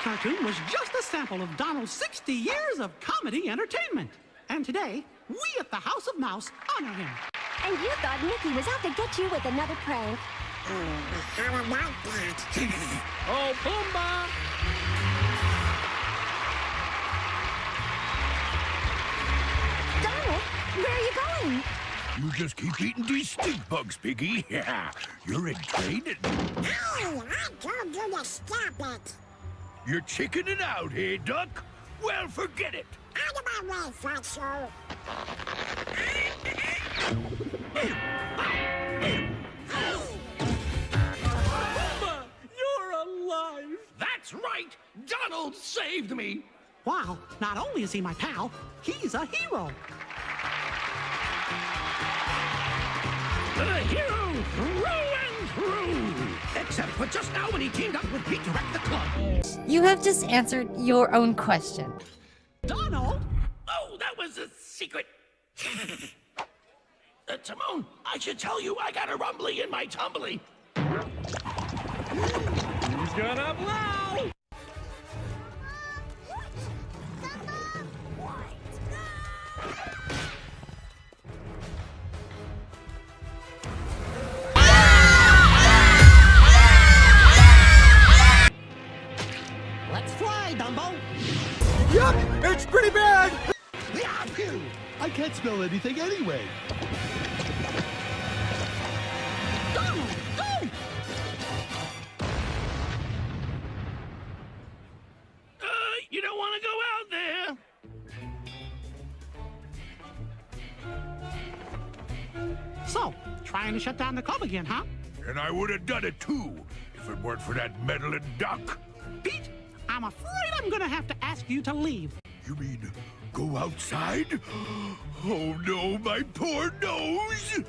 cartoon was just a sample of Donald's 60 years of comedy entertainment. And today, we at the House of Mouse honor him. And you thought Mickey was out to get you with another prank. I don't want that. Oh, Pumbaa! Donald, where are you going? You just keep eating these stink bugs, Piggy. Yeah, you're in training. Hey, I told you to stop it. You're chickening out, hey, Duck? Well, forget it. Out of my way, Fatso. Pumbaa, you're alive! That's right! Donald saved me! Wow, not only is he my pal, he's a hero. The hero through and through! Except for just now when he teamed up with Pete to wreck the club. You have just answered your own question. Donald? Oh, that was a secret. Timon, I should tell you I got a rumbly in my tumbly. He's gonna blow! Let's fly, Dumbo. Yuck! It's pretty bad! Yahoo! I can't smell anything anyway. Donald, go! You don't want to go out there. So, trying to shut down the club again, huh? And I would have done it too, if it weren't for that meddling duck. Pete, I'm afraid I'm gonna have to ask you to leave. You mean go outside? Oh no, my poor nose!